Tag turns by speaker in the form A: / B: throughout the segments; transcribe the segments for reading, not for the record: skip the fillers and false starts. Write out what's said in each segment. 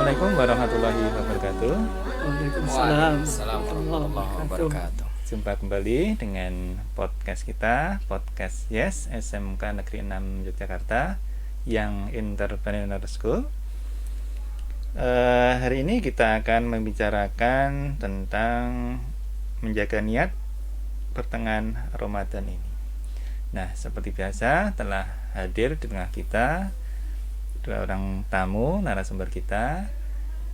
A: Assalamualaikum warahmatullahi wabarakatuh.
B: Waalaikumsalam
C: warahmatullahi wabarakatuh.
A: Jumpa kembali dengan podcast kita, podcast Yes SMK Negeri 6 Yogyakarta yang Entrepreneur School. Hari ini kita akan membicarakan tentang menjaga niat pertengahan Ramadan ini. Nah, seperti biasa telah hadir di tengah kita dua orang tamu narasumber kita.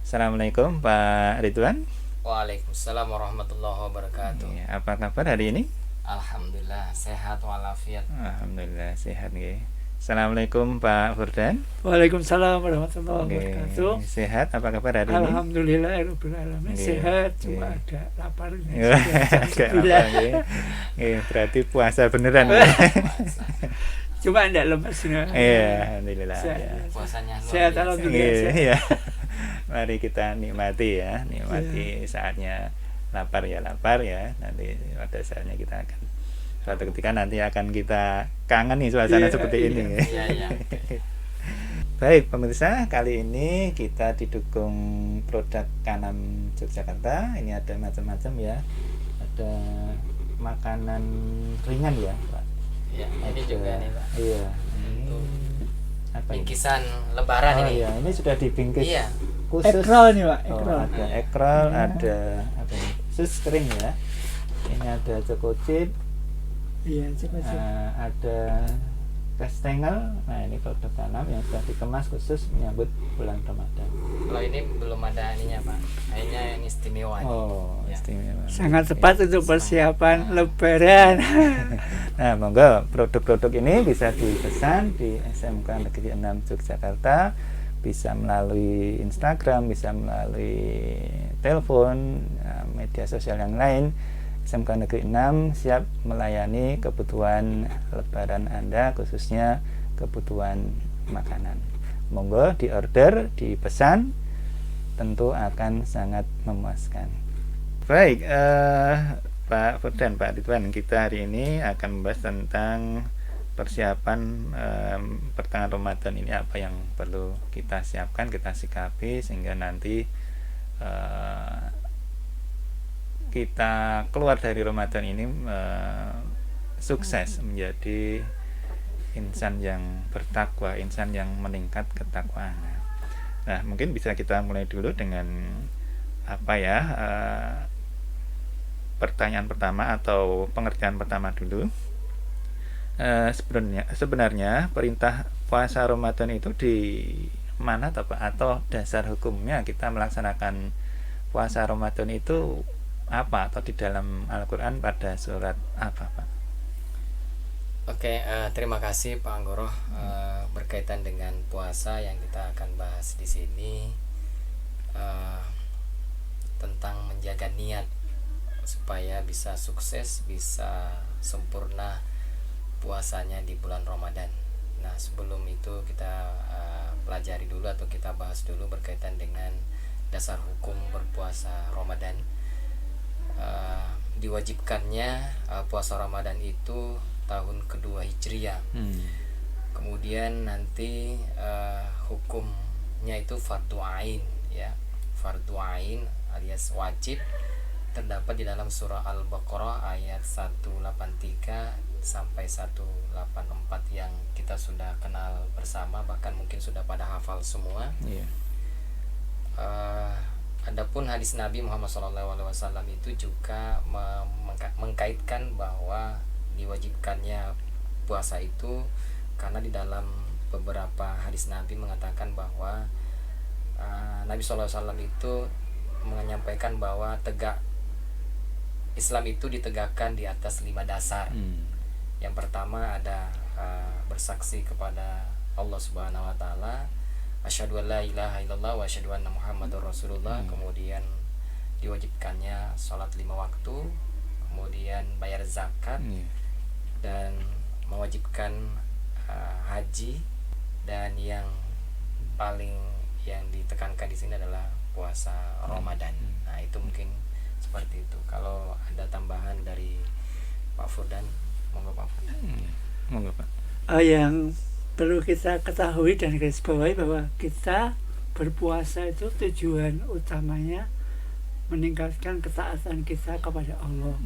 A: Assalamualaikum Pak Ridwan.
C: Waalaikumsalam warahmatullahi wabarakatuh.
A: Apa kabar hari ini?
C: Alhamdulillah sehat walafiat.
A: Alhamdulillah sehat nggih. Assalamualaikum Pak Furdan.
B: Waalaikumsalam warahmatullahi wabarakatuh.
A: Sehat, apa kabar hari ini?
B: Alhamdulillah rabbil alamin sehat, cuma ada lapar ini.
A: Berarti puasa beneran.
B: Cuma enggak lemas ya.
A: Iya, alhamdulillah.
C: Puasanya
B: sehat alhamdulillah.
A: Iya. Mari kita nikmati ya, saatnya lapar ya, nanti pada saatnya kita akan suatu ketika nanti akan kita kangen nih suasana seperti ini.
C: Iya.
A: Baik pemirsa, kali ini kita didukung produk Kanam Yogyakarta. Ini ada macam-macam ya, ada makanan ringan ya Pak.
C: Ya, ini juga nih Pak.
A: Iya. Ini apa
C: bingkisan lebaran ini.
A: Iya, ini sudah dibingkis.
C: Iya.
A: Khusus.
B: Ekrol nih Pak,
A: Ada ekrol, ada apa ini? Sus kering ya. Ini ada choco chip.
B: Iya, coba.
A: Ada kastengel. Nah, ini produk Kanam yang sudah dikemas khusus menyambut bulan Ramadan.
C: Kalau ini belum ada ininya Pak. Kayaknya ini istimewa.
A: Oh,
C: ya.
A: istimewa.
B: Sangat tepat untuk persiapan lebaran.
A: Nah, monggo produk-produk ini bisa dipesan di SMK Negeri 6 Yogyakarta, bisa melalui Instagram, bisa melalui telepon, media sosial yang lain. SMK Negeri 6 siap melayani kebutuhan lebaran Anda, khususnya kebutuhan makanan. Monggo diorder, dipesan, tentu akan sangat memuaskan. Baik, Pak Furdan, Pak Ridwan, kita hari ini akan membahas tentang persiapan pertengahan Ramadan ini, apa yang perlu kita siapkan, kita sikapi sehingga nanti kita keluar dari Ramadan ini sukses menjadi insan yang bertakwa, insan yang meningkat ketakwaan. Nah, mungkin bisa kita mulai dulu dengan apa ya, pertanyaan pertama atau pengertian pertama dulu. Sebenarnya perintah puasa Ramadan itu di mana atau dasar hukumnya kita melaksanakan puasa Ramadan itu apa, atau di dalam Al-Quran pada surat apa Pak?
C: Oke, terima kasih Pak Anggoro. Berkaitan dengan puasa yang kita akan bahas di sini, tentang menjaga niat supaya bisa sukses, bisa sempurna puasanya di bulan Ramadan. Nah, sebelum itu kita pelajari dulu atau kita bahas dulu berkaitan dengan dasar hukum berpuasa Ramadan. Diwajibkannya puasa Ramadan itu tahun kedua Hijriah. Kemudian nanti hukumnya itu fardu ain ya. Fardu ain alias wajib terdapat di dalam surah Al-Baqarah ayat 183 sampai 184 yang kita sudah kenal bersama, bahkan mungkin sudah pada hafal semua.
A: Iya.
C: Adapun hadis Nabi Muhammad SAW itu juga mengkaitkan bahwa diwajibkannya puasa itu karena di dalam beberapa hadis Nabi mengatakan bahwa Nabi SAW itu menyampaikan bahwa Islam itu ditegakkan di atas 5 dasar. Yang pertama ada bersaksi kepada Allah Subhanahu wa taala, asyhadu an la ilaha illallah wa asyhadu anna Muhammadar Rasulullah. Kemudian diwajibkannya sholat 5 waktu, kemudian bayar zakat, dan mewajibkan haji, dan yang paling yang ditekankan di sini adalah puasa Ramadan. Nah, itu mungkin seperti itu. Kalau ada tambahan dari Pak Furdan, monggo Pak Furdan.
A: Monggo Pak.
B: Yang perlu kita ketahui dan garis bawahi bahwa kita berpuasa itu tujuan utamanya meningkatkan ketaatan kita kepada Allah,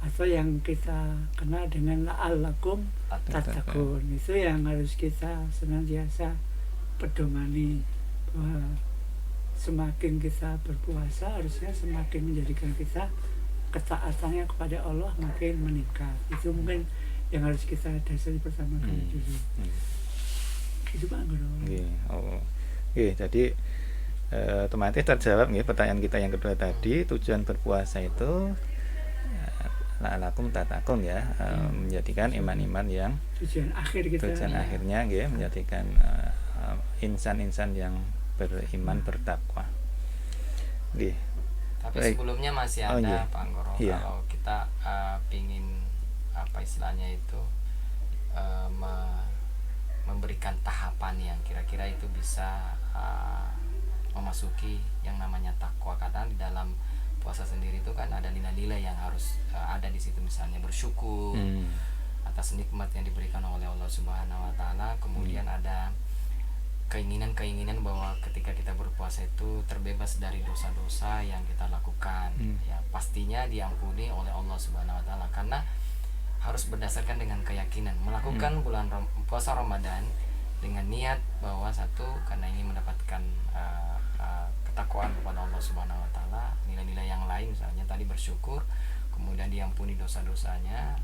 B: atau yang kita kenal dengan la'allakum tattaqun. Itu yang harus kita senantiasa pedomani, bahwa semakin kita berpuasa harusnya semakin menjadikan kita ketaatannya kepada Allah makin meningkat. Itu mungkin yang harus kita dasari pertama kali dulu. Gitu Pak Guru.
A: Jadi otomatis terjawab nggih pertanyaan kita yang kedua tadi. Tujuan berpuasa itu la'allakum tattaqun ya, menjadikan iman-iman yang
B: Tujuan
A: akhirnya nggih menjadikan insan-insan yang beriman bertakwa. Nggih.
C: Tapi
A: Baik.
C: sebelumnya masih ada Pak Anggoro,
A: Iya.
C: kalau kita pingin apa istilahnya itu memberikan tahapan yang kira-kira itu bisa memasuki yang namanya takwa. Karena di dalam puasa sendiri itu kan ada nilai-nilai yang harus ada di situ, misalnya bersyukur atas nikmat yang diberikan oleh Allah Subhanahu wa taala. Kemudian ada keinginan bahwa ketika kita berpuasa itu terbebas dari dosa-dosa yang kita lakukan, ya pastinya diampuni oleh Allah Subhanahu wa taala, karena harus berdasarkan dengan keyakinan melakukan bulan puasa Ramadan dengan niat bahwa satu, karena ingin mendapatkan ketakwaan kepada Allah Subhanahu wa taala, nilai-nilai yang lain misalnya tadi bersyukur, kemudian diampuni dosa-dosanya,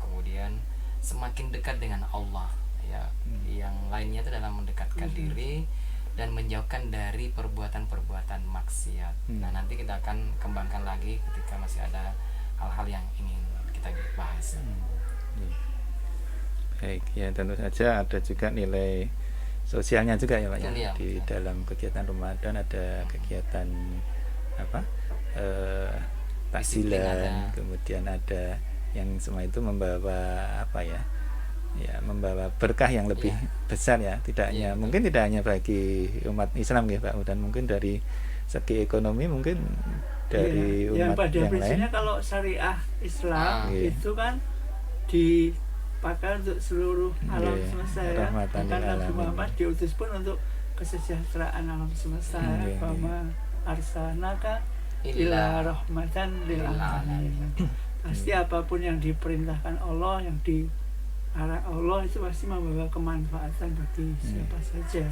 C: kemudian semakin dekat dengan Allah ya. Yang lainnya itu dalam mendekatkan diri dan menjauhkan dari perbuatan-perbuatan maksiat. Nah, nanti kita akan kembangkan lagi ketika masih ada hal-hal yang ingin kita bahas.
A: Baik, ya tentu saja ada juga nilai sosialnya juga ya Pak ya.
C: Iya,
A: Di dalam kegiatan Ramadan ada kegiatan
C: Disiplin
A: takjilan,
C: ada.
A: kemudian ada yang semua itu membawa membawa berkah yang lebih besar ya, tidak hanya mungkin tidak hanya bagi umat Islam ya Pak, dan mungkin dari segi ekonomi mungkin dari
B: yang
A: umat
B: pada
A: yang lain.
B: prinsipnya kalau syariah Islam itu kan dipakai untuk seluruh alam semesta ya.
A: Rahmatan lil
B: Karena Nabi
A: alamin.
B: Muhammad diutus pun untuk kesejahteraan alam semesta. Bahwa arsalnaka ila rahmatan lil alamin. Pasti apapun yang diperintahkan Allah, yang diarah Allah itu pasti membawa kemanfaatan bagi siapa saja.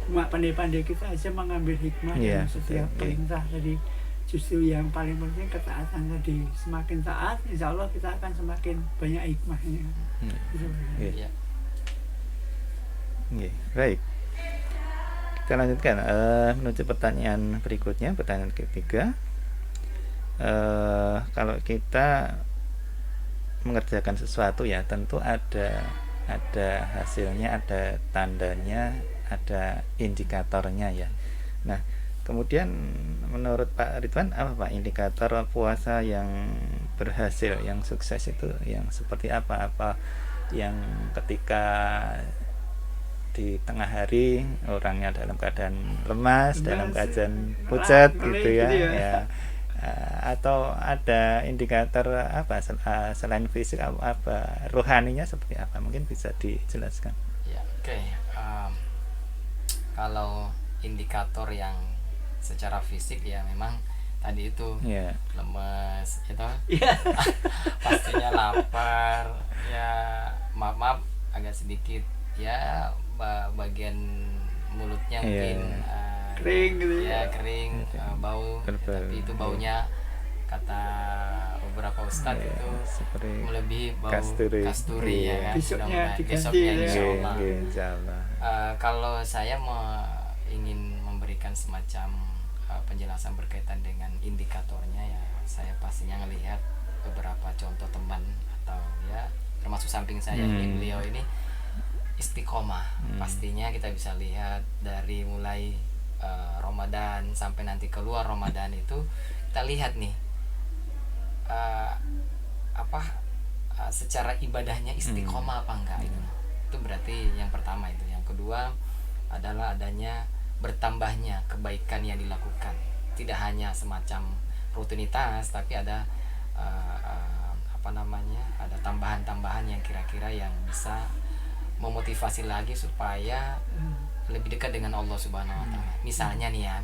B: Cuma pandai-pandai kita aja mengambil hikmah dari setiap perintah. Jadi justru yang paling penting ketaatan tadi. Semakin taat, insya Allah kita akan semakin banyak hikmahnya.
A: Baik. Kita lanjutkan menuju pertanyaan berikutnya, pertanyaan ketiga. Kalau kita mengerjakan sesuatu ya tentu ada hasilnya, ada tandanya, ada indikatornya ya. Nah, kemudian menurut Pak Ridwan apa Pak indikator puasa yang berhasil, yang sukses itu yang seperti apa? Apa yang ketika di tengah hari orangnya dalam keadaan lemas, dalam keadaan pucat gitu ya. Atau ada indikator apa selain fisik, apa rohaninya seperti apa, mungkin bisa dijelaskan
C: ya. Kalau indikator yang secara fisik ya memang tadi itu lemes itu pastinya lapar ya, maaf agak sedikit ya bagian mulutnya mungkin
B: kering gitu
C: ya, kering, bau, tapi itu baunya kata beberapa ustadz itu melebihi bau kasturi ya kan.
B: Besoknya
C: insyaallah. Kalau saya ingin memberikan semacam penjelasan berkaitan dengan indikatornya ya, saya pastinya melihat beberapa contoh teman atau ya termasuk samping saya ini, beliau ini istiqomah. Pastinya kita bisa lihat dari mulai Ramadan sampai nanti keluar Ramadan itu kita lihat nih secara ibadahnya istiqomah apa enggak itu berarti yang pertama itu. Yang kedua adalah adanya bertambahnya kebaikan yang dilakukan, tidak hanya semacam rutinitas tapi ada ada tambahan-tambahan yang kira-kira yang bisa memotivasi lagi supaya lebih dekat dengan Allah Subhanahu wa taala. Misalnya nih ya,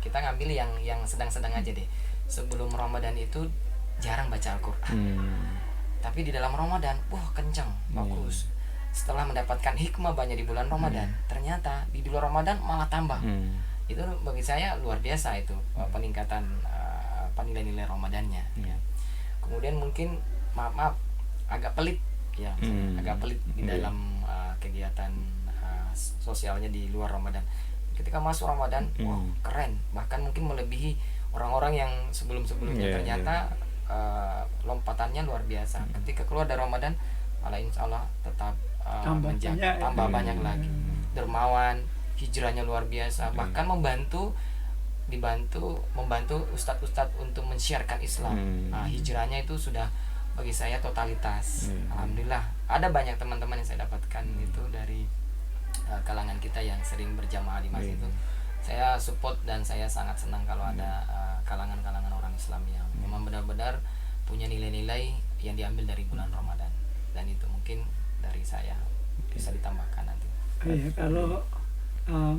C: kita ngambil yang sedang-sedang aja deh. Sebelum Ramadan itu jarang baca Al-Qur'an. Tapi di dalam Ramadan, wah kencang, bagus. Setelah mendapatkan hikmah banyak di bulan Ramadan, ternyata di luar Ramadan malah tambah. Itu bagi saya luar biasa itu peningkatan nilai-nilai Ramadannya. Ya. Kemudian mungkin maaf agak pelit ya, agak pelit di dalam kegiatan sosialnya di luar Ramadan. Ketika masuk Ramadan, wow keren, bahkan mungkin melebihi orang-orang yang sebelum-sebelumnya. Ternyata lompatannya luar biasa. Ketika keluar dari Ramadan, malah insya Allah tetap menjaga tambah banyak lagi. Dermawan, hijrahnya luar biasa, bahkan membantu ustadz-ustadz untuk mensiarkan Islam. Hijrahnya itu sudah bagi saya totalitas. Alhamdulillah ada banyak teman-teman yang saya dapatkan itu dari kalangan kita yang sering berjamaah di masjid itu. Saya support dan saya sangat senang kalau ada kalangan-kalangan orang Islam yang memang benar-benar punya nilai-nilai yang diambil dari bulan Ramadan. Dan itu mungkin dari saya bisa ditambahkan nanti.
B: Ya, kalau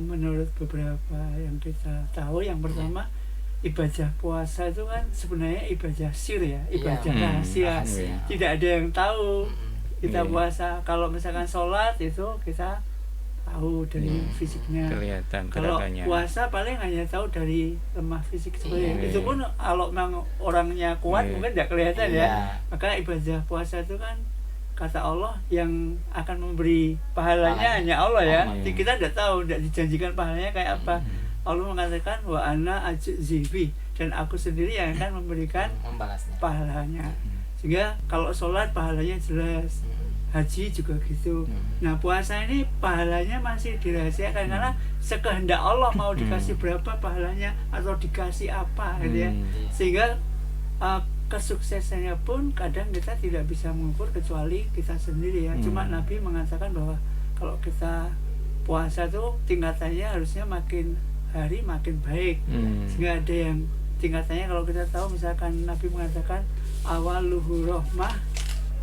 B: menurut beberapa yang kita tahu, yang pertama ibadah puasa itu kan sebenarnya ibadah sir ya, ibadah rahasia. Tidak ada yang tahu kita puasa. Kalau misalkan sholat itu kita tahu dari fisiknya.
A: Kelihatan
B: kalau
A: gerakannya.
B: Puasa paling hanya tahu dari lemah fisik seperti itu pun kalau memang orangnya kuat mungkin tidak kelihatan ya. Maka ibadah puasa itu kan kata Allah yang akan memberi pahalanya hanya Allah ya. Kita tidak tahu, tidak dijanjikan pahalanya kayak apa. Allah mengatakan wa ana ajzibi, dan aku sendiri yang akan memberikan pahalanya. Sehingga kalau sholat pahalanya jelas, haji juga gitu. Nah puasa ini pahalanya masih dirahasiakan karena sekehendak Allah mau dikasih berapa pahalanya atau dikasih apa gitu ya. Sehingga kesuksesannya pun kadang kita tidak bisa mengukur kecuali kita sendiri ya. Cuma Nabi mengatakan bahwa kalau kita puasa tuh tingkatannya harusnya makin hari makin baik. Sehingga ada yang tingkatannya, kalau kita tahu misalkan Nabi mengatakan awaluhu rahmah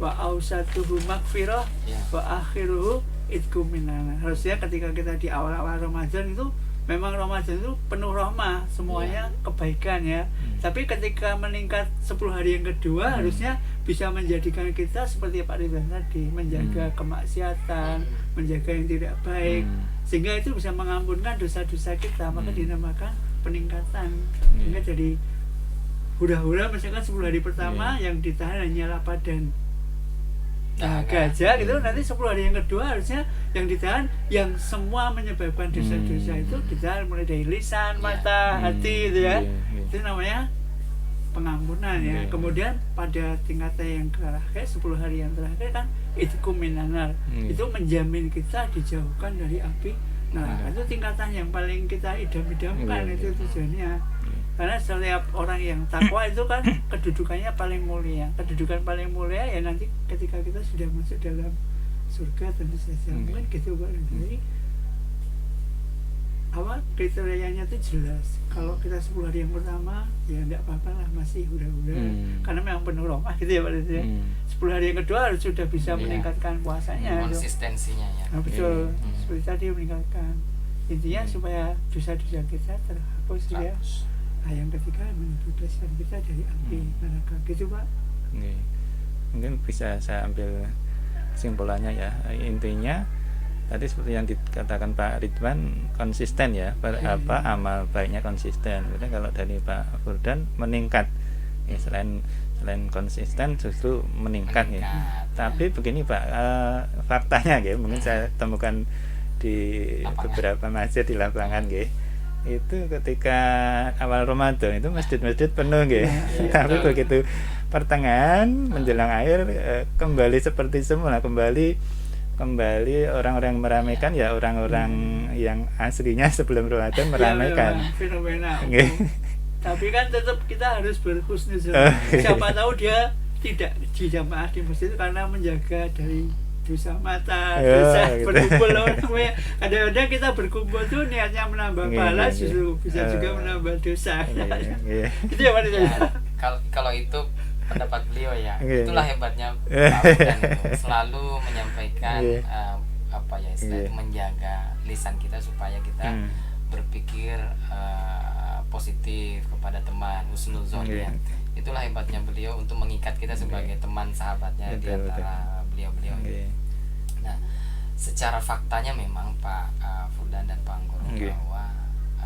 B: wa ausatuhu magfirah wa akhiruhu itqum minan. Harusnya ketika kita di awal-awal Ramadan itu memang Ramadan itu penuh rahmah, semuanya kebaikan ya. Tapi ketika meningkat 10 hari yang kedua harusnya bisa menjadikan kita seperti Pak Ridwan tadi, menjaga kemaksiatan, menjaga yang tidak baik, sehingga itu bisa mengampunkan dosa-dosa kita. Maka dinamakan peningkatan. Sehingga jadi hura-hura misalkan 10 hari pertama yang ditahan hanya lapar dan gajah gitu, nanti 10 hari yang kedua harusnya yang ditahan yang semua menyebabkan dosa-dosa itu ditahan, mulai dari lisan, mata, hati gitu ya. Itu namanya pengampunan ya. Kemudian pada tingkatan yang terakhir, 10 hari yang terakhir kan itqum minanar, itu menjamin kita dijauhkan dari api. Nah itu tingkatan yang paling kita idam-idamkan, itu tujuannya. Karena setiap orang yang takwa itu kan kedudukannya paling mulia. Kedudukan paling mulia ya nanti ketika kita sudah masuk dalam surga tentu saja. Mungkin gitu Pak. Jadi kriterianya itu jelas. Kalau kita 10 hari yang pertama ya enggak apa-apa lah, masih hura-hura. Karena memang penuh rahmah gitu ya Pak. 10 hari yang kedua harus sudah bisa meningkatkan puasanya.
C: Konsistensinya ya.
B: Nah, betul. Seperti tadi meningkatkan. Intinya supaya dosa-dosa kita terhapus ya. Nah, yang ketiga membebaskan kita dari api neraka gitu Pak.
A: Mungkin bisa saya ambil kesimpulannya ya. Intinya tadi seperti yang dikatakan Pak Ridwan, konsisten ya, amal baiknya konsisten. Kemudian kalau dari Pak Burdan meningkat ya, selain konsisten justru meningkat ya. Tapi begini Pak, faktanya ya, mungkin saya temukan di beberapa masjid di lapangan ya, itu ketika awal Ramadan itu masjid-masjid penuh gitu. Tapi begitu pertengahan menjelang akhir kembali seperti semula, kembali orang-orang yang meramaikan ya, orang-orang yang aslinya sebelum Ramadan meramaikan.
B: Fenomena. Tapi kan tetap kita harus berhusnuzon. Siapa tahu dia tidak di jamaah di masjid karena menjaga dari dosa mata, dosa berkumpul. Kadang-kadang kita berkumpul tuh niatnya menambah pahala, justru bisa juga menambah dosa. Itu ya Pak.
C: Kalau itu pendapat beliau ya, itulah hebatnya Pak Burdan itu selalu menyampaikan apa ya istilahnya menjaga lisan kita supaya kita berpikir positif kepada teman, husnuzon ya. Itulah hebatnya beliau untuk mengikat kita sebagai teman sahabatnya di antara beliau-beliau. Nah, secara faktanya memang Pak Fuldan dan Pak Anggoro bahwa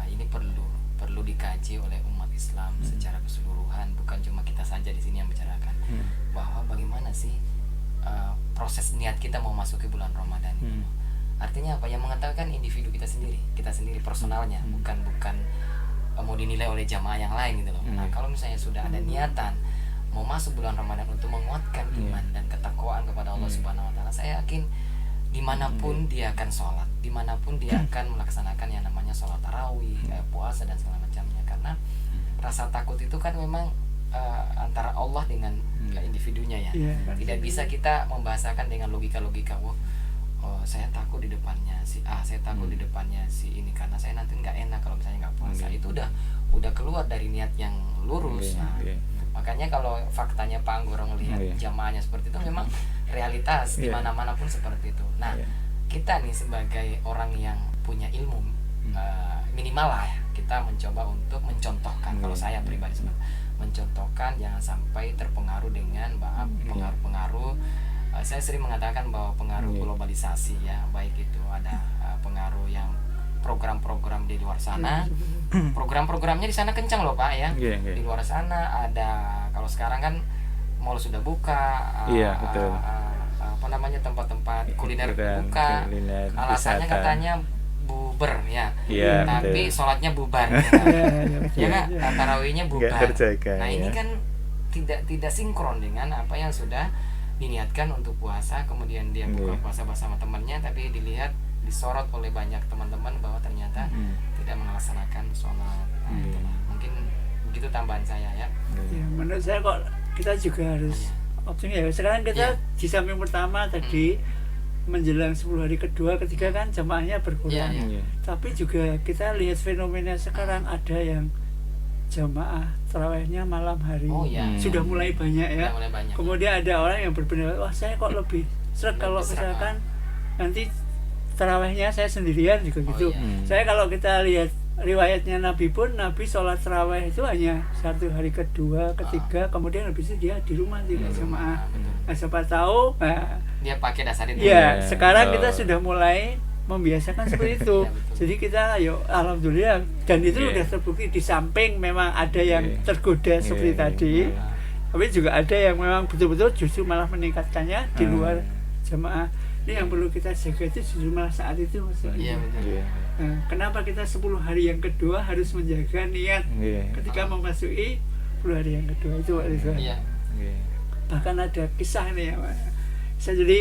C: ini perlu dikaji oleh umat Islam secara keseluruhan, bukan cuma kita saja di sini yang bicarakan bahwa bagaimana sih proses niat kita mau masuki bulan Ramadan itu. Artinya apa? Yang mengatakan individu kita sendiri personalnya, bukan mau dinilai oleh jamaah yang lain gitu loh. Nah, kalau misalnya sudah ada niatan mau masuk bulan Ramadan untuk menguatkan iman dan ketakwaan kepada Allah Subhanahu wa taala, saya yakin dimanapun dia akan sholat, dimanapun dia akan melaksanakan yang namanya sholat tarawih, puasa dan segala macamnya. Karena rasa takut itu kan memang antara Allah dengan individunya ya. Tidak bisa kita membahasakan dengan logika-logika. Oh, saya takut di depannya si A, saya takut di depannya si ini karena saya nanti nggak enak kalau misalnya nggak puasa. Itu udah keluar dari niat yang lurus. Makanya kalau faktanya Pak Anggoro ngelihat jamaahnya seperti itu, memang realitas di mana-mana pun seperti itu. Nah, kita nih sebagai orang yang punya ilmu minimal lah ya, kita mencoba untuk mencontohkan. Kalau saya pribadi mencontohkan, jangan sampai terpengaruh dengan pengaruh-pengaruh. Saya sering mengatakan bahwa pengaruh globalisasi ya, baik itu ada pengaruh yang program-program di luar sana, program-programnya di sana kencang loh Pak ya. Di luar sana ada, kalau sekarang kan mall sudah buka, apa namanya, tempat-tempat kuliner buka, alasannya katanya buber ya, tapi sholatnya bubar ya kan, tarawihnya bubar. Nah ini kan tidak sinkron dengan apa yang sudah diniatkan untuk puasa, kemudian dia buka puasa bersama temannya, tapi dilihat disorot oleh banyak teman-teman bahwa ternyata tidak melaksanakan sholat. Mungkin begitu tambahan saya ya.
B: Menurut saya kok kita juga harus optimis ya. Sekarang kita di samping pertama tadi menjelang 10 hari kedua, ketiga kan jamaahnya berkurang. Tapi juga kita lihat fenomena sekarang ada yang jamaah tarawihnya malam hari sudah mulai banyak ya. Kemudian ada orang yang berpendapat, wah saya kok lebih seret kalau misalkan nanti tarawihnya saya sendirian juga gitu. Saya kalau kita lihat riwayatnya Nabi pun, Nabi sholat tarawih itu hanya 1 hari kedua, ketiga, kemudian habis itu dia di rumah tidak jamaah. Nah, siapa tahu
C: dia pakai dasar itu.
B: Ya, sekarang kita sudah mulai membiasakan seperti itu. Jadi kita alhamdulillah, dan itu sudah terbukti. Di samping memang ada yang tergoda seperti tadi, tapi juga ada yang memang betul-betul justru malah meningkatkannya di luar jamaah. Ini yang perlu kita jaga itu justru malah saat itu maksudnya. Nah, kenapa kita 10 hari yang kedua harus menjaga niat ketika memasuki 10 hari yang kedua itu Pak Rizwan. Bahkan ada kisah nih ya Pak. Jadi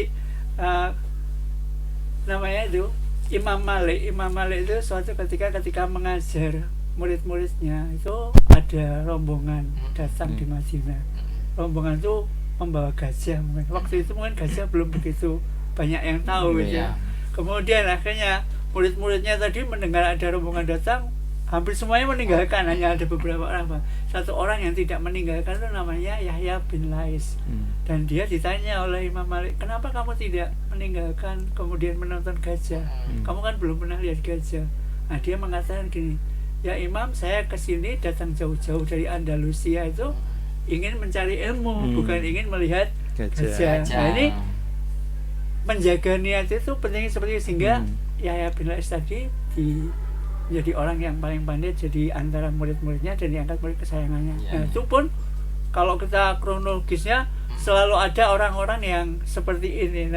B: namanya itu Imam Malik itu suatu ketika mengajar murid-muridnya itu ada rombongan datang di Madinah. Rombongan itu membawa gajah mungkin. Waktu itu mungkin gajah belum begitu banyak yang tahu gitu. Kemudian akhirnya murid-muridnya tadi mendengar ada rombongan datang, hampir semuanya meninggalkan, hanya ada beberapa orang. Satu orang yang tidak meninggalkan itu namanya Yahya bin Lais. Dan dia ditanya oleh Imam Malik, kenapa kamu tidak meninggalkan kemudian menonton gajah? Kamu kan belum pernah lihat gajah. Nah, dia mengatakan gini, ya Imam, saya kesini datang jauh-jauh dari Andalusia itu ingin mencari ilmu, bukan ingin melihat gajah. Nah, ini menjaga niat itu penting seperti itu, sehingga Yahya bin Lais tadi menjadi orang yang paling pandai jadi antara murid-muridnya dan diangkat murid kesayangannya. Nah, itu pun kalau kita kronologisnya selalu ada orang-orang yang seperti ini,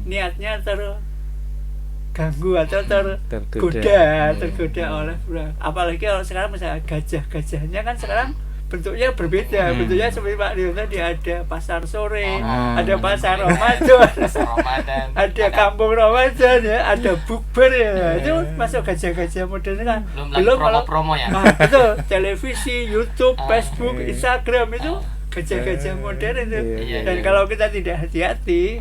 B: niatnya terganggu atau tergoda oleh, apalagi kalau sekarang misalnya gajahnya kan sekarang bentuknya berbeda, bentuknya seperti Pak Dio tadi, ada pasar sore, ada pasar Ramadan, ada kampung Ramadan ya, ada bukber ya, itu masuk gajah-gajah modern kan.
C: Belum promo-promo ya.
B: Betul, televisi, YouTube, Facebook, Instagram itu gajah-gajah modern itu. Dan kalau kita tidak hati-hati,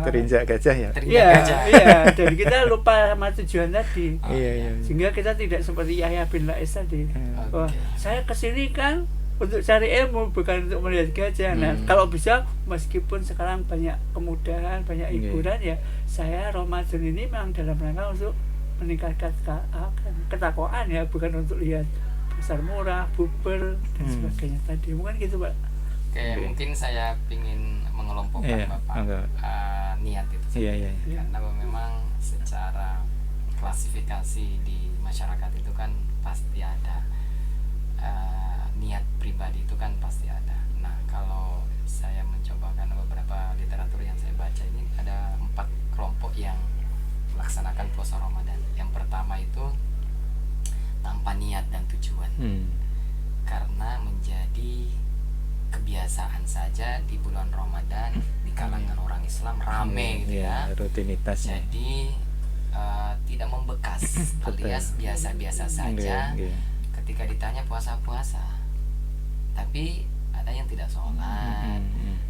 A: terinjak gajah ya.
B: Iya, dan kita lupa sama tujuan tadi. Sehingga kita tidak seperti Yahya bin Lais tadi. Wah, saya kesini kan untuk cari ilmu, bukan untuk melihat gajah. Nah, kalau bisa, meskipun sekarang banyak kemudahan, banyak hiburan, ya saya Ramadan ini memang dalam rangka untuk meningkatkan ketakwaan, ya bukan untuk lihat pasar murah, buber dan sebagainya tadi. Mungkin gitu, Pak.
C: Oke, mungkin saya ingin mengelompokkan Bapak niat itu.
A: Iya.
C: Karena memang secara klasifikasi di masyarakat itu kan pasti ada niat pribadi itu kan pasti ada. Nah, kalau saya mencoba, karena beberapa literatur yang saya baca ini ada 4 kelompok yang melaksanakan puasa Ramadan. Yang pertama itu tanpa niat dan tujuan, karena menjadi kebiasaan saja di bulan Ramadan di kalangan orang Islam rame gitu ya,
A: rutinitasnya.
C: Jadi tidak membekas alias biasa-biasa saja. Ketika ditanya puasa-puasa, tapi ada yang tidak sholat,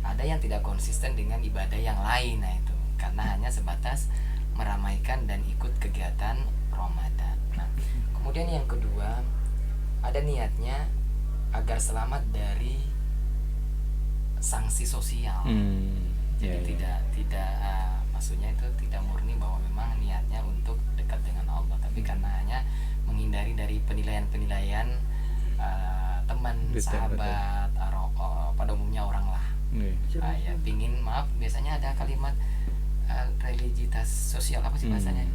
C: ada yang tidak konsisten dengan ibadah yang lain. Nah itu karena hanya sebatas meramaikan dan ikut kegiatan Ramadan. Nah, kemudian yang kedua, ada niatnya agar selamat dari sanksi sosial. Jadi tidak maksudnya itu tidak murni bahwa memang niatnya untuk dekat dengan Allah, tapi karena hanya menghindari dari penilaian-penilaian teman, sahabat, pada umumnya orang lah. Ya pingin, maaf, biasanya ada kalimat religitas sosial, apa sih bahasanya?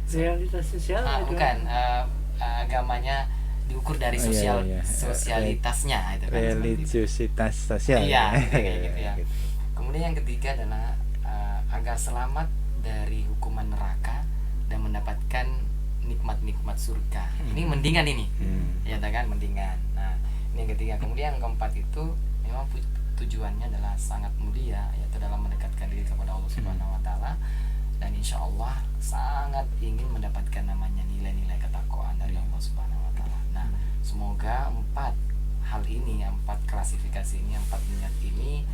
B: Realitas sosial?
C: Bukan, agamanya diukur dari sosialitasnya itu kan.
A: Religiositas sosial.
C: Iya, kayak gitu ya. Kemudian yang ketiga adalah agar selamat dari hukuman neraka dan mendapatkan nikmat-nikmat surga. Ini mendingan ini. Ya kan, mendingan. Nah, ini yang ketiga. Kemudian yang keempat itu memang tujuannya adalah sangat mulia, yaitu dalam mendekatkan diri kepada Allah Subhanahu wa taala, dan insya Allah sangat ingin mendapatkan namanya nilai-nilai ketakwaan dari Allah Subhanahu wa taala. Nah, semoga 4 hal ini, 4 klasifikasi ini, 4 niat ini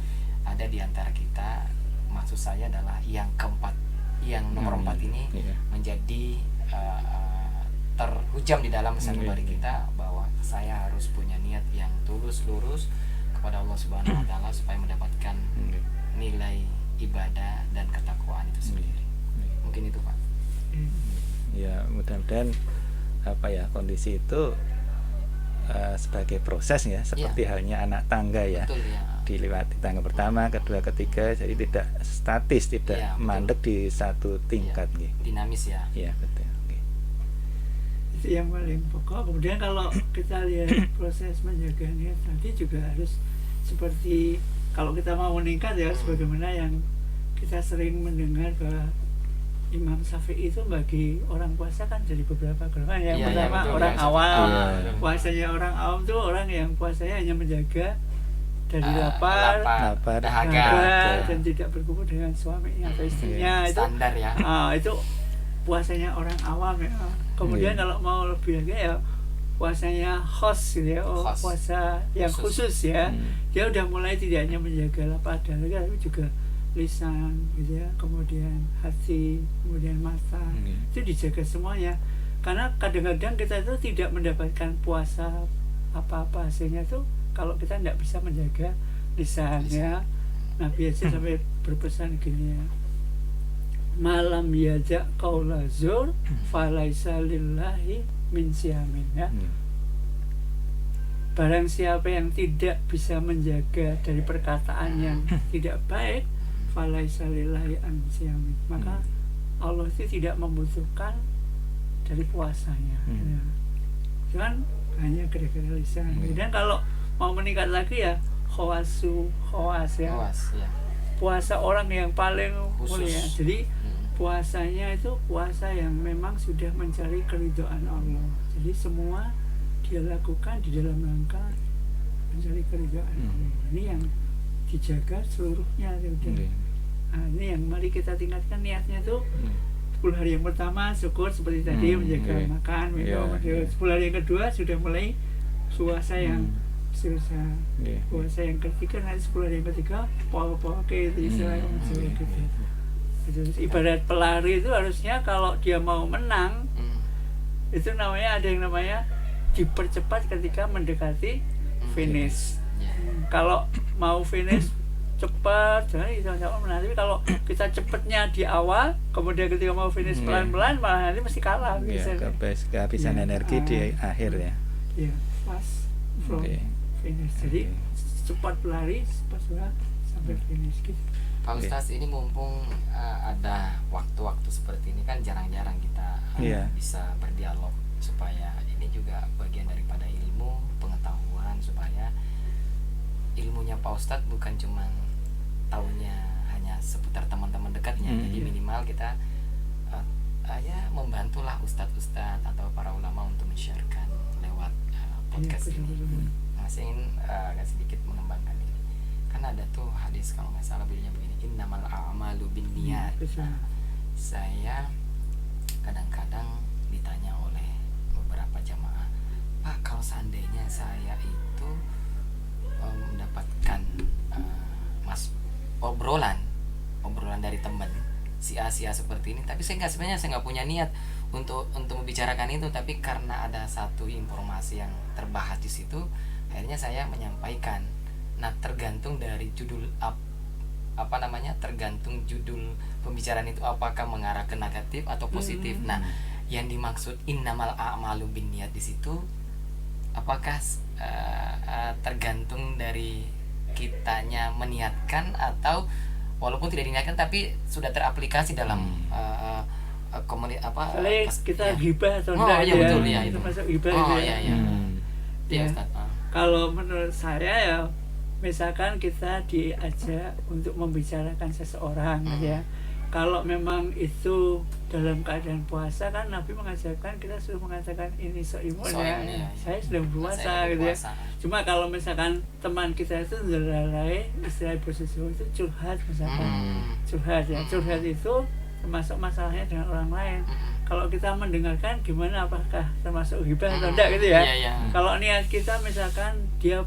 C: ada di antara kita. Maksud saya adalah yang keempat, yang nomor 4 ini menjadi terhujam di dalam sanubari kita, bahwa saya harus punya niat yang tulus lurus kepada Allah Subhanahu wa taala supaya mendapatkan nilai ibadah dan ketakwaan itu sendiri. Mungkin itu, Pak.
A: Ya, mudah-mudahan kondisi itu sebagai proses ya, seperti halnya anak tangga ya.
C: Betul, ya.
A: Dilewati tangga pertama, kedua, ketiga, jadi tidak statis, tidak mandek di satu tingkat gitu.
C: Dinamis ya.
A: Iya, betul.
B: Itu yang paling pokok. Kemudian kalau kita lihat proses menjaga niat tadi juga harus seperti, kalau kita mau meningkat ya, sebagaimana yang kita sering mendengar bahwa Imam Syafi'i itu bagi orang puasa kan jadi beberapa golongan. Yang pertama orang awam. Puasanya orang awam itu orang yang puasanya hanya menjaga dari lapar, dahaga, dan tidak berkumpul dengan suaminya atau istrinya. Itu
C: standar ya.
B: Itu puasanya orang awam ya. Kemudian kalau mau lebih lagi ya puasanya khos gitu ya, puasa yang khusus ya. Dia udah mulai tidak hanya menjaga lapar dahaga, tapi juga lisan gitu ya, kemudian hati, kemudian mata, itu dijaga semuanya. Karena kadang-kadang kita itu tidak mendapatkan puasa apa-apa hasilnya itu kalau kita tidak bisa menjaga lisan ya. Nabi aja sampai berpesan gini ya, malam yajak qaula zur falaisa lillahi min siyamin ya. Barang siapa yang tidak bisa menjaga dari perkataan yang tidak baik, falaisa lillahi an siyamin, maka Allah itu tidak membutuhkan dari puasanya. Ya. Cuman hanya gara-gara lisan. Kemudian kalau mau meningkat lagi ya khawas ya. Puasa orang yang paling mulia. Jadi puasanya itu puasa yang memang sudah mencari keridhaan Allah. Jadi semua dia lakukan di dalam rangka mencari keridhaan Allah. Ini yang dijaga seluruhnya. Nah, ini yang mari kita tingkatkan niatnya tuh. 10 hari yang pertama syukur seperti tadi menjaga makan, minum. 10 hari yang kedua sudah mulai puasa yang susah. Puasa yang ketiga, nanti 10 hari yang ketiga pola-pola itu istilahnya gitu. Ibarat pelari itu harusnya kalau dia mau menang itu namanya ada yang namanya dipercepat ketika mendekati finish.
C: Ya.
B: Kalau mau finish cepat jadi sama menang, tapi kalau kita cepatnya di awal kemudian ketika mau finish pelan-pelan malah nanti mesti kalah biasanya.
A: Kehabisan energi di akhir ya.
B: Iya, pas from finish. Jadi cepat berlari, cepat sampai finish gitu.
C: Pak Ustaz, ini mumpung ada waktu-waktu seperti ini kan jarang-jarang kita bisa berdialog, supaya ini juga bagian daripada ilmu pengetahuan, supaya ilmunya Pak Ustadz bukan cuma tahunya hanya seputar teman-teman dekatnya. Jadi minimal kita ya membantulah ustadz-ustadz atau para ulama untuk men-sharekan lewat podcast ini. Masih ingin agak sedikit mengembangkan ini. Kan ada tuh hadis kalau nggak salah bunyinya begini, innamal a'malu binniyat. Saya kadang-kadang ditanya oleh beberapa jamaah, Pak, kalau seandainya saya itu mendapatkan obrolan dari teman si A seperti ini, tapi saya nggak punya niat untuk membicarakan itu, tapi karena ada satu informasi yang terbahas di situ, akhirnya saya menyampaikan. Nah, tergantung dari judul tergantung judul pembicaraan itu apakah mengarah ke negatif atau positif. Nah, yang dimaksud innamal a'malu binniyat di situ apakah tergantung dari kitanya meniatkan, atau walaupun tidak diniatkan tapi sudah teraplikasi dalam
B: kita ghibah atau
C: enggak?
B: Iya
C: betul ya,
B: itu masuk ghibah.
C: Iya, Ustaz.
B: Kalau menurut saya ya, misalkan kita diajak untuk membicarakan seseorang ya, kalau memang itu dalam keadaan puasa, kan Nabi mengajarkan kita suruh mengatakan ini soimun ya, saya sedang berpuasa gitu ya. Cuma kalau misalkan teman kita itu melalui istilah posisi itu curhat misalkan, curhat itu termasuk masalahnya dengan orang lain. Kalau kita mendengarkan gimana, apakah termasuk ghibah atau enggak gitu ya. Kalau niat kita misalkan dia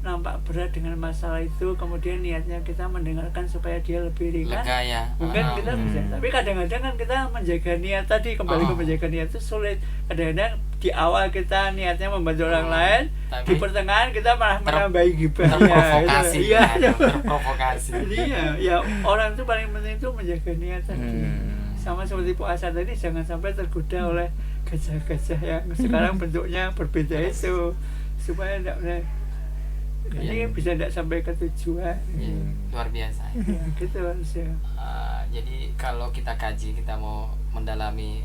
B: nampak berat dengan masalah itu, kemudian niatnya kita mendengarkan supaya dia lebih ringan,
C: lega ya,
B: mungkin kita bisa. Tapi kadang-kadang kan kita menjaga niat tadi, kembali ke menjaga niat itu sulit. Kadang-kadang di awal kita niatnya membantu orang lain, di pertengahan kita malah menambahi ghibahnya.
C: Terprovokasi.
B: Iya,
C: terprovokasi.
B: Jadi ya orang itu paling penting itu menjaga niat tadi. Sama seperti puasa tadi, jangan sampai tergoda oleh gajah-gajah yang sekarang bentuknya berbeda itu, supaya tidak ini bisa tidak sampai ke tujuan.
C: Luar biasa
B: ya, gitu harusnya.
C: Jadi kalau kita kaji, kita mau mendalami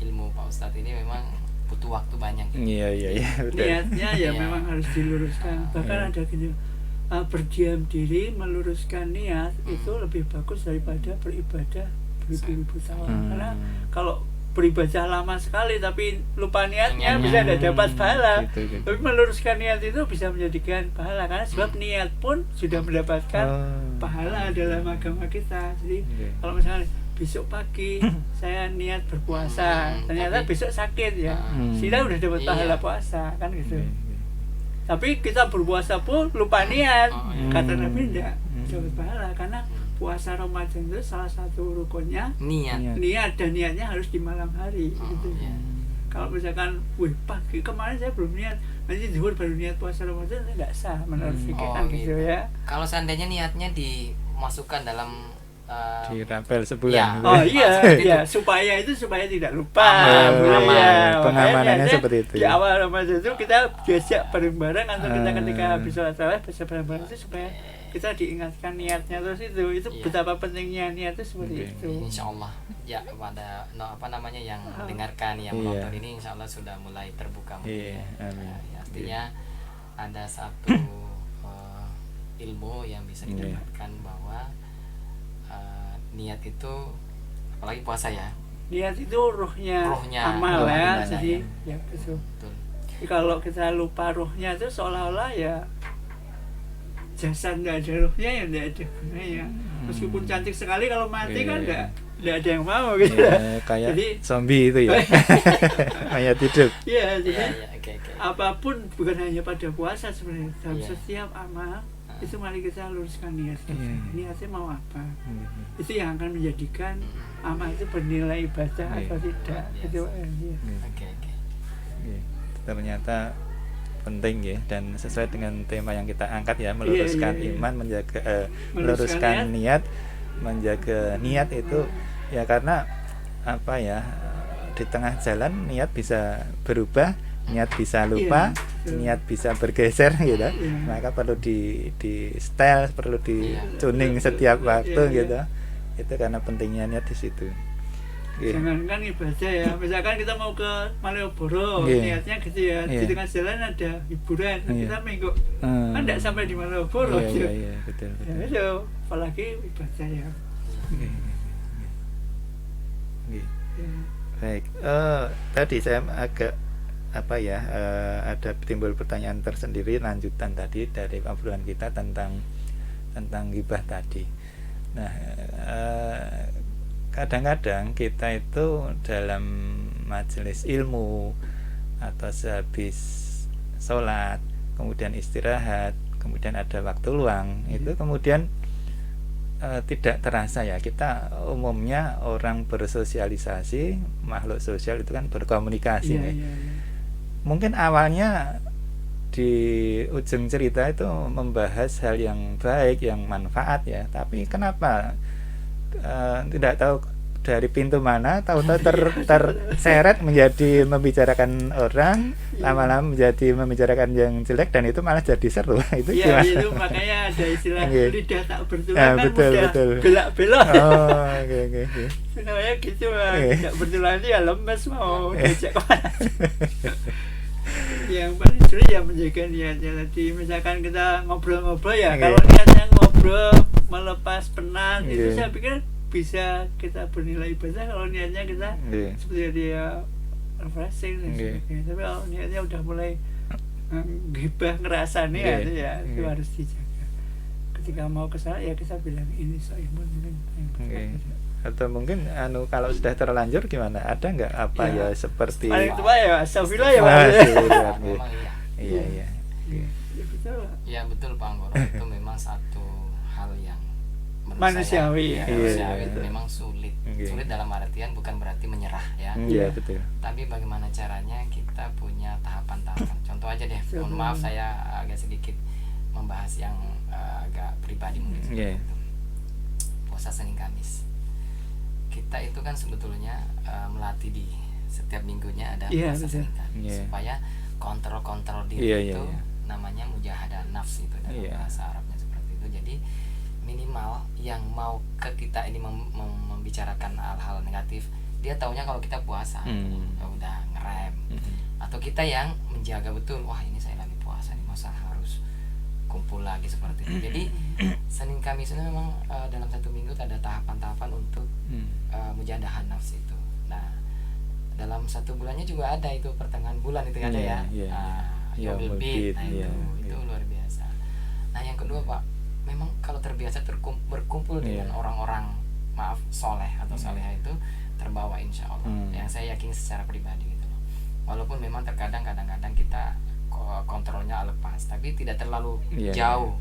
C: ilmu Pak Ustadz ini memang butuh waktu banyak.
A: Iya betul.
B: Niatnya ya memang harus diluruskan. Bahkan ada gini, berdiam diri meluruskan niat itu lebih bagus daripada beribadah beribu-ribu tahun. Karena kalau beribadah lama sekali tapi lupa niatnya bisa tidak dapat pahala. Gitu. Tapi meluruskan niat itu bisa menjadikan pahala, karena sebab niat pun sudah mendapatkan pahala dalam agama kita. Jadi kalau misalnya besok pagi saya niat berpuasa, ternyata besok sakit ya, sudah dapat pahala puasa kan gitu. Tapi kita berpuasa pun lupa niat, kata Nabi tidak dapat pahala, karena puasa Ramadan itu salah satu rukunnya niat, dan niatnya harus di malam hari gitu. Kalau misalkan, pagi kemarin saya belum niat, nanti zuhur baru niat puasa Ramadan, nggak sah menurut fikih gitu ya.
C: Kalau seandainya niatnya dimasukkan dalam
A: di rapel sebulan.
B: Supaya tidak lupa.
A: Pengamanannya seperti itu.
B: Di awal Ramadan itu kita diajak bareng-bareng, atau kita ketika habis sholat tarawih bisa bareng-bareng itu supaya kita diingatkan niatnya terus itu betapa pentingnya niat itu seperti itu.
C: Insya Allah ya, pada yang mendengarkan, yang menonton ini insya Allah sudah mulai terbuka mungkin. Artinya ada satu ilmu yang bisa didapatkan bahwa niat itu, apalagi puasa ya, niat itu ruhnya amal ya. Jadi ya betul. Jadi kalau kita lupa ruhnya itu seolah-olah ya jasad nggak ada ruhnya, ya nggak ada gunanya. Meskipun cantik sekali, kalau mati kan nggak ada yang mau gitu.
A: Kayak jadi, zombie itu ya. Mayat hidup.
B: Iya, jadi apapun, bukan hanya pada puasa sebenarnya, dalam setiap amal itu mari kita luruskan niat. Niatnya mau apa? Itu yang akan menjadikan amal itu bernilai ibadah atau tidak. Itu
A: ternyata penting ya, dan sesuai dengan tema yang kita angkat ya, meluruskan
B: Iya.
A: iman, meluruskan
B: Meluruskan
A: niat, menjaga niat itu ya, karena apa ya, di tengah jalan niat bisa berubah, niat bisa lupa,
B: Iya, betul.
A: niat bisa bergeser gitu.
B: Iya.
A: Maka perlu di setel, perlu di
C: Iya.
A: tuning setiap waktu
B: Iya, iya.
A: gitu. Itu karena pentingnya niat di situ. Iya.
B: Jangankan ibadah ya, misalkan kita mau ke Malioboro,
A: Iya.
B: niatnya gitu ya,
A: Iya.
B: di tengah jalan ada hiburan,
A: Iya.
B: kita minggu
A: Hmm.
B: kan tidak sampai di Malioboro.
A: Iya, iya, betul,
B: Ya
A: betul.
B: itu, apalagi ibadah ya.
A: Iya, iya.
B: Ya.
A: Baik, tadi saya agak apa ya, ada timbul pertanyaan tersendiri lanjutan tadi dari obrolan kita tentang ghibah tadi. Nah, kadang-kadang kita itu dalam majelis ilmu atau sehabis sholat, kemudian istirahat, kemudian ada waktu luang, itu kemudian tidak terasa ya, kita umumnya orang bersosialisasi, makhluk sosial itu kan berkomunikasi
B: Iya,
A: nih.
B: iya, iya.
A: Mungkin awalnya di ujung cerita itu membahas hal yang baik, yang manfaat ya, tapi kenapa tidak tahu dari pintu mana, tahu-tahu terseret menjadi membicarakan orang, lama-lama menjadi membicarakan yang jelek, dan itu malah jadi seru. Itu
B: Iya,
A: gimana?
B: itu makanya ada istilah
A: Iya.
B: lidah tak bertulang
A: Ya,
B: kan
A: betul,
B: mudah
A: betul.
B: belak-belok.
A: Oh, oke.
B: Sebenarnya gitu lah,
A: Iya.
B: tidak bertulang itu ya lemes mau
A: Iya.
B: diajak kemana. Yang paling sulit ya menjaga niatnya tadi. Misalkan kita ngobrol-ngobrol ya,
A: Iya.
B: kalau niatnya ngobrol melepas penat, itu
A: Iya.
B: saya pikir bisa kita bernilai ibadah kalau niatnya kita
A: Iya.
B: seperti dia refreshing dan
A: Iya.
B: sebagainya. Tapi kalau niatnya udah mulai gibah ngerasa nih
A: Iya.
B: itu ya itu
A: Iya.
B: harus dijaga. Ketika mau ke sana ya kita bilang ini soimun mungkin.
A: Iya. Atau mungkin kalau sudah terlanjur gimana? Ada nggak apa ya,
B: Ya,
A: seperti
B: paling tua ya astagfirullah ya Pak.
A: Astagfirullah.
C: Memang iya.
A: Iya.
B: Ya, betul.
C: Ya betul Pak Anggoro, itu memang satu hal yang menurut
B: Manusiawi.
C: saya,
A: Iya.
C: manusiawi itu memang sulit.
A: Iya.
C: Sulit dalam artian bukan berarti menyerah ya.
A: Iya, betul.
C: Tapi bagaimana caranya kita punya tahapan-tahapan. Contoh aja deh, mohon maaf saya agak sedikit membahas yang agak pribadi mungkin seperti
A: Iya.
C: itu. Puasa Senin Kamis. Kita itu kan sebetulnya melatih di setiap minggunya ada
B: Iya,
C: puasa
B: betul.
C: Senin Kamis
A: Iya.
C: supaya kontrol diri
A: Iya,
C: itu
A: iya.
C: namanya mujahadah nafs itu dalam
A: Iya.
C: bahasa Arabnya seperti itu. Jadi minimal yang mau ke kita ini membicarakan hal-hal negatif, dia taunya kalau kita puasa ya udah ngerem. Atau kita yang menjaga betul, wah ini saya lagi puasa nih, masa harus kumpul lagi seperti itu. Jadi Senin Kamis itu memang dalam satu minggu ada tahapan-tahapan untuk mujadahan nafs itu. Nah, dalam satu bulannya juga ada itu pertengahan bulan itu ada
A: Iya,
C: ya.
A: iya.
C: Yaumul Bid, nah
A: Iya,
C: itu
A: iya.
C: luar biasa. Nah, yang kedua Pak, memang kalau terbiasa berkumpul dengan
A: Iya.
C: orang-orang maaf soleh atau soleha itu terbawa insya Allah. Yang saya yakin secara pribadi gitu loh. Walaupun memang kadang-kadang kita kontrolnya lepas, tapi tidak terlalu
A: Iya,
C: jauh.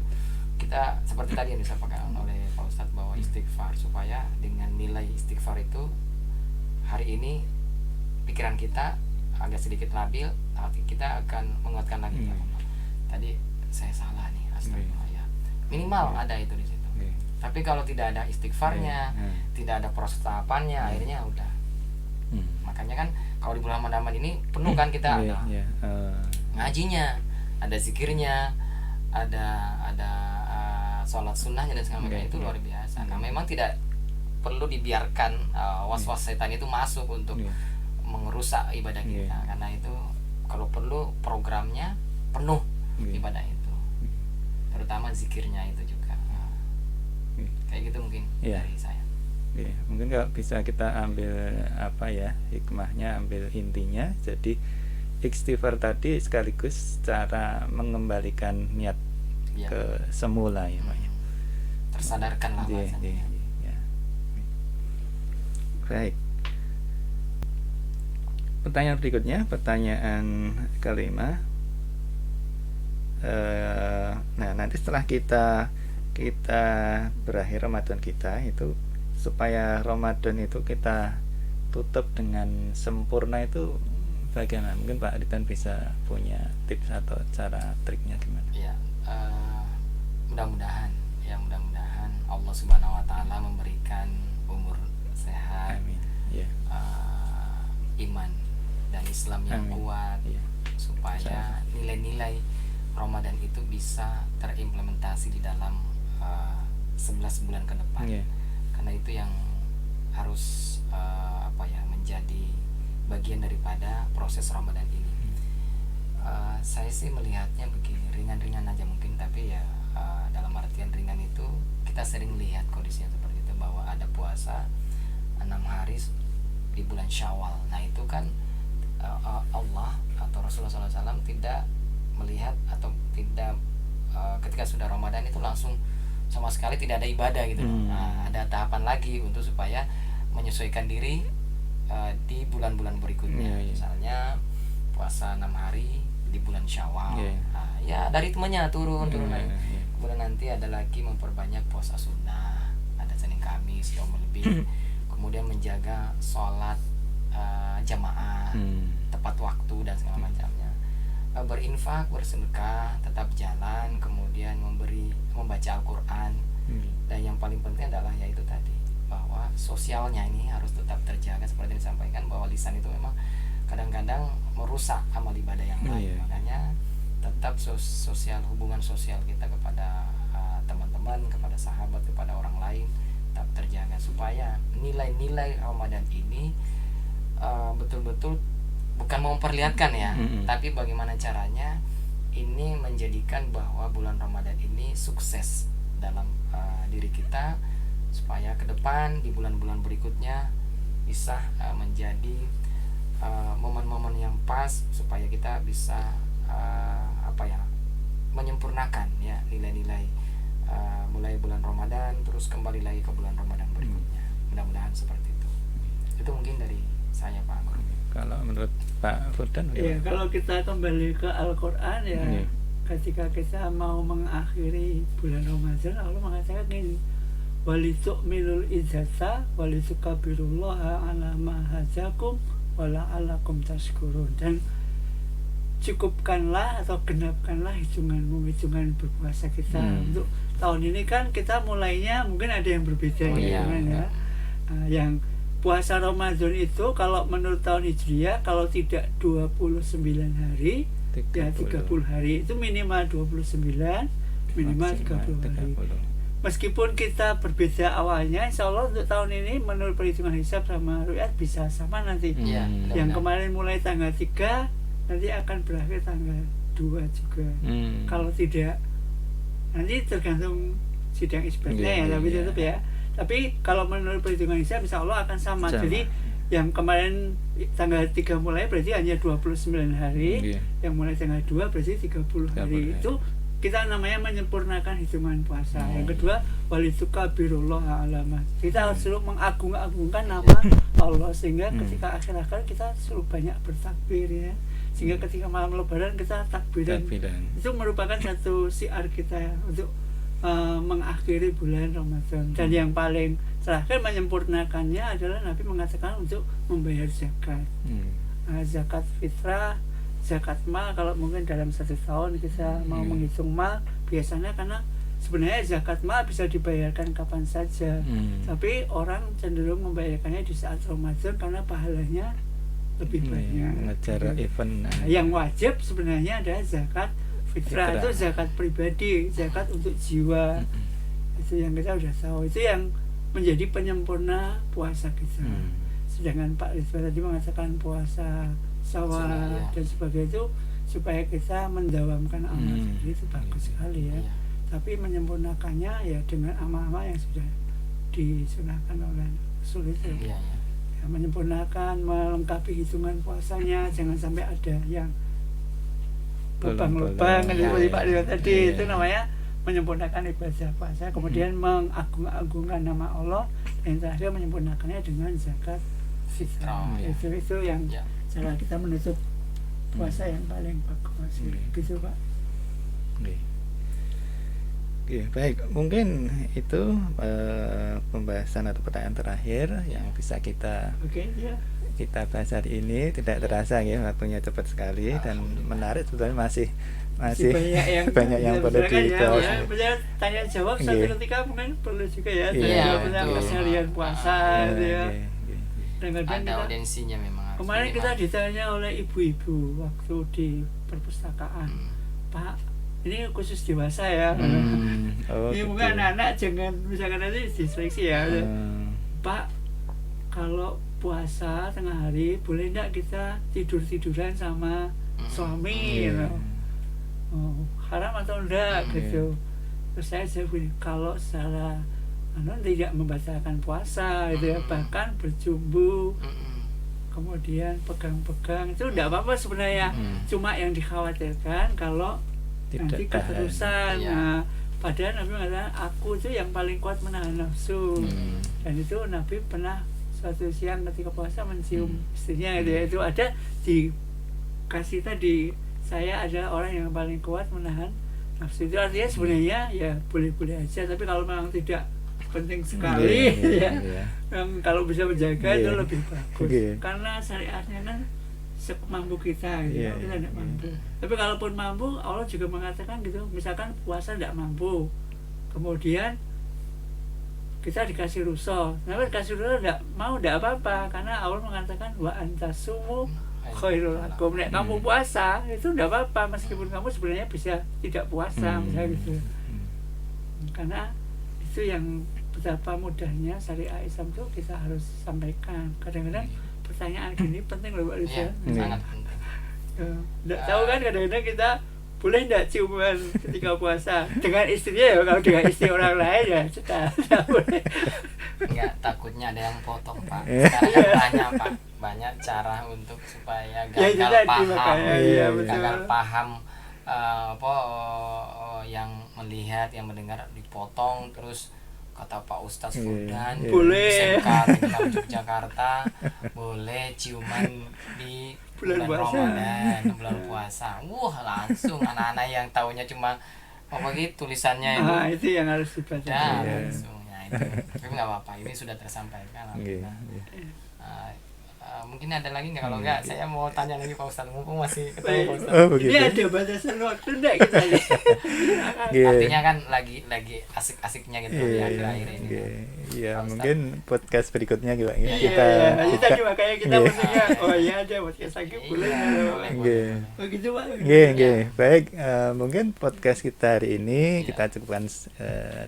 C: Kita seperti tadi yang disampaikan oleh Pak Ustadz bahwa istighfar, supaya dengan nilai istighfar itu hari ini pikiran kita agak sedikit labil, tapi kita akan menguatkan lagi. Ya Allah, tadi saya salah nih, astagfirullah ya. Minimal ada itu di situ.
A: Iya.
C: Tapi kalau tidak ada istighfarnya,
A: Iya.
C: tidak ada proses tahapannya, akhirnya udah. Makanya kan kalau di bulan Ramadan ini penuh kan kita
A: Iya,
C: ada
A: iya.
C: ngajinya, ada zikirnya, ada sholat sunnahnya dan segala macam.
A: Iya,
C: Itu
A: iya.
C: luar biasa. Nah, memang tidak perlu dibiarkan was-was setan itu masuk untuk
A: Iya.
C: merusak ibadah
A: Iya.
C: kita, karena itu kalau perlu programnya penuh
A: Iya.
C: ibadah itu, terutama zikirnya itu juga.
A: Iya.
C: Kayak gitu mungkin
A: Iya.
C: dari saya.
A: Iya, mungkin kalau bisa kita ambil apa ya, hikmahnya, ambil intinya. Jadi istighfar tadi sekaligus cara mengembalikan niat
C: Iya.
A: ke semula ya, Pak.
C: Tersadarkanlah
A: Iya,
C: bahasanya.
A: iya, iya. Baik. Pertanyaan berikutnya, pertanyaan kelima. Nah, nanti setelah kita berakhir Ramadan kita itu, supaya Ramadan itu kita tutup dengan sempurna itu bagaimana? Mungkin Pak Ritan bisa punya tips atau cara triknya gimana?
C: Ya, mudah-mudahan Allah Subhanahu Wa Taala memberikan umur sehat,
A: Amin. Ya.
C: iman dan Islam yang
A: Amin.
C: kuat,
A: Ya.
C: supaya nilai-nilai Ramadan itu bisa terimplementasi di dalam 11 bulan ke depan.
A: Ya.
C: Karena itu yang harus menjadi bagian daripada proses Ramadan ini. Saya sih melihatnya begini, ringan-ringan aja mungkin, tapi ya dalam artian ringan itu kita sering lihat kondisinya seperti itu, bahwa ada puasa 6 hari di bulan Syawal. Nah itu kan Allah atau Rasulullah SAW tidak melihat atau tidak ketika sudah Ramadan itu langsung sama sekali tidak ada ibadah gitu. Nah, ada tahapan lagi untuk supaya menyesuaikan diri di bulan-bulan berikutnya. Misalnya puasa 6 hari di bulan Syawal. Nah, ya dari temannya turun lagi. Kemudian nanti ada lagi memperbanyak puasa sunnah, ada Senin Kamis, Yaum lebih. Kemudian menjaga sholat jamaah tepat waktu dan segala macamnya, berinfak, bersedekah, tetap jalan, kemudian membaca Al-Quran, dan yang paling penting adalah yaitu tadi, bahwa sosialnya ini harus tetap terjaga, seperti yang disampaikan bahwa lisan itu memang kadang-kadang merusak amal ibadah yang lain. Makanya tetap hubungan sosial kita kepada teman-teman, kepada sahabat, kepada orang lain tetap terjaga, supaya nilai-nilai Ramadan ini betul-betul bukan memperlihatkan ya, tapi bagaimana caranya ini menjadikan bahwa bulan Ramadan ini sukses dalam diri kita, supaya ke depan di bulan-bulan berikutnya bisa menjadi momen-momen yang pas, supaya kita bisa menyempurnakan ya nilai-nilai mulai bulan Ramadan terus kembali lagi ke bulan Ramadan berikutnya. Mudah-mudahan seperti itu. Itu mungkin dari saya, Pak Guru.
A: Kalau menurut Pak Furdan?
B: Ya, kalau kita kembali ke Al-Quran ya, ketika kita mau mengakhiri bulan Ramadan, Allah mengatakan ini, walitukmilul izzata walitukabirullaha ala ma hazakum wala'alakum tashkurun, dan cukupkanlah atau genapkanlah hitungan berpuasa kita. Untuk tahun ini kan kita mulainya mungkin ada yang berbeda ya. Yang puasa Ramadan itu kalau menurut tahun Hijriah, kalau tidak 29 hari 30. Ya 30 hari, itu minimal 29, minimal 30 hari. Meskipun kita berbeda awalnya, insya Allah untuk tahun ini menurut perhitungan hisab sama ru'yat bisa sama nanti. Yang kemarin mulai tanggal 3 nanti akan berakhir tanggal 2 juga. Kalau tidak, nanti tergantung sidang isbatnya tapi tetap ya. Tapi kalau menurut perhitungan hisab insya Allah akan sama. Jadi yang kemarin tanggal 3 mulai berarti hanya 29 hari, yang mulai tanggal 2 berarti 30 hari. Itu kita namanya menyempurnakan hitungan puasa. Yang kedua, walitukabirullaha ala ma. Kita harus selalu mengagung-agungkan nama Allah, sehingga ketika akhir-akhir kita selalu banyak bertakbir ya. Sehingga ketika malam lebaran kita takbiran. Itu merupakan satu syiar kita ya, untuk mengakhiri bulan Ramadan. Dan yang paling terakhir menyempurnakannya adalah Nabi mengatakan untuk membayar zakat. Zakat fitrah, zakat mal, kalau mungkin dalam 1 tahun kita mau menghitung mal, biasanya karena sebenarnya zakat mal bisa dibayarkan kapan saja, tapi orang cenderung membayarkannya di saat Ramadan karena pahalanya lebih banyak.
A: Ngejar event.
B: Yang wajib sebenarnya adalah zakat fitrah, itu zakat pribadi, zakat untuk jiwa. Itu yang kita sudah tahu, itu yang menjadi penyempurna puasa kita. Sedangkan Pak Ridwan tadi mengatakan puasa Syawal dan sebagainya itu supaya kita mendawamkan amal itu bagus sekali ya. Tapi menyempurnakannya ya dengan amal-amal yang sudah disunahkan oleh Rasul itu. Ya, menyempurnakan, melengkapi hitungan puasanya, jangan sampai ada yang lubang-lubang seperti Pak Ridwan tadi. Itu namanya menyempurnakan ibadah puasa, kemudian mengagung-agungkan nama Allah, dan terakhir menyempurnakannya dengan zakat fitrah. Itu yang cara kita menutup puasa yang paling bagus. Gitu Pak.
A: Baik, mungkin itu pembahasan atau pertanyaan terakhir yang bisa kita kita bahas hari ini. Tidak terasa ya, waktunya cepat sekali dan menarik, sebetulnya masih banyak yang perlu dibahas.
B: Ya, tanya jawab satu ketika mungkin perlu juga ya.
A: Iya,
B: tanya keseharian puasa gitu ya. Dan kadang
C: ada audiensinya memang.
B: Kemarin kita ditanya oleh ibu-ibu waktu di perpustakaan, Pak, ini khusus dewasa ya.
A: Oh,
B: Ini
A: gitu.
B: mungkin anak-anak jangan misalkan nanti diseleksi ya. Pak, kalau puasa tengah hari boleh enggak kita tiduran sama suami gitu. Oh, haram atau enggak gitu. Terus saya jawab begini, kalau secara tidak membatalkan puasa gitu ya, bahkan berjumbu kemudian pegang-pegang itu enggak apa-apa sebenarnya. Cuma yang dikhawatirkan kalau
A: Tidak
B: nanti
A: tahan.
B: keterusan.
C: Iya.
B: Nah, padahal Nabi mengatakan aku itu yang paling kuat menahan nafsu. Dan itu Nabi pernah suatu siang ketika puasa mencium istrinya gitu ya. Itu ada dikasih tadi, saya adalah orang yang paling kuat menahan nafsu. Itu artinya sebenarnya ya boleh-boleh aja, tapi kalau memang tidak penting sekali ya, yang kalau bisa menjaga itu lebih bagus. Karena syariatnya kan semampu kita gitu. Kita tidak mampu. Tapi kalaupun mampu, Allah juga mengatakan gitu, misalkan puasa tidak mampu, kemudian kita dikasih ruso, kenapa dikasih ruso tidak mau, tidak apa-apa, karena Allah mengatakan wa antasumu khairul lakum. Nek kamu puasa itu tidak apa-apa, meskipun kamu sebenarnya bisa tidak puasa misalnya gitu. Karena itu yang betapa mudahnya syariat Islam itu kita harus sampaikan. Kadang-kadang pertanyaan gini penting loh Pak Rizal.
C: Sangat penting.
B: Nggak tahu kan, kadang-kadang kita boleh nggak ciuman ketika puasa dengan istrinya ya, kalau dengan istri orang lain ya sudah boleh.
C: Enggak, takutnya ada yang potong Pak. Sekarang kan banyak cara untuk supaya gagal paham, gagal paham yang melihat, yang mendengar dipotong. Terus kata Pak Ustadz Furdan,
B: boleh
C: SMK Yogyakarta boleh ciuman di bulan Ramadan, bulan puasa. Langsung anak-anak yang taunya cuma apa gitu tulisannya itu.
B: Itu yang harus dibaca.
C: Langsung ya itu. Tapi nggak apa-apa, ini sudah tersampaikan. Mungkin ada lagi nggak? Kalau nggak, saya mau tanya lagi Pak Ustadz, mumpung masih ketemu Pak Ustadz.
B: Ini ada batasan waktu enggak kita ya?
C: Artinya kan lagi asik-asiknya gitu di akhir-akhir ini.
A: Iya, mungkin podcast berikutnya juga ya.
B: Kita makanya kita maksudnya ada podcast lagi boleh. Begitu Pak.
A: Baik, mungkin podcast kita hari ini kita cukupkan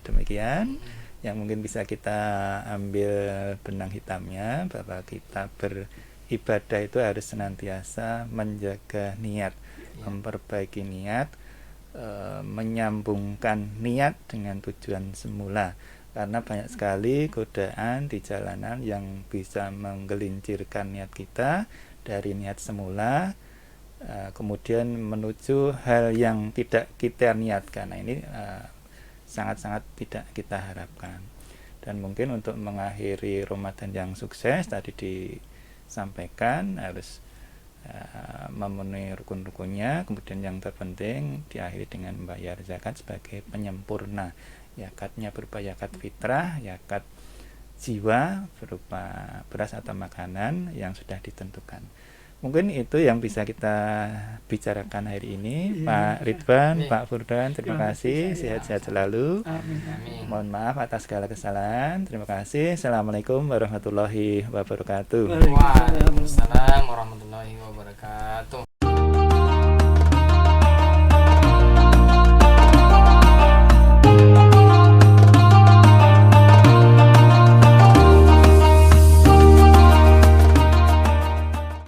A: demikian. Yang mungkin bisa kita ambil benang hitamnya, bahwa kita beribadah itu harus senantiasa menjaga niat, memperbaiki niat, menyambungkan niat dengan tujuan semula. Karena banyak sekali godaan di jalanan yang bisa menggelincirkan niat kita dari niat semula, kemudian menuju hal yang tidak kita niatkan. Nah, ini sangat-sangat tidak kita harapkan. Dan mungkin untuk mengakhiri Ramadan yang sukses tadi disampaikan harus memenuhi rukun-rukunnya, kemudian yang terpenting diakhiri dengan membayar zakat sebagai penyempurna. Zakatnya berupa zakat fitrah, zakat jiwa berupa beras atau makanan yang sudah ditentukan. Mungkin itu yang bisa kita bicarakan hari ini. Pak Ridwan, Pak Furdan, terima kasih. Sehat-sehat selalu.
B: Amin.
A: Mohon maaf atas segala kesalahan. Terima kasih. Assalamualaikum warahmatullahi wabarakatuh.
C: Waalaikumsalam.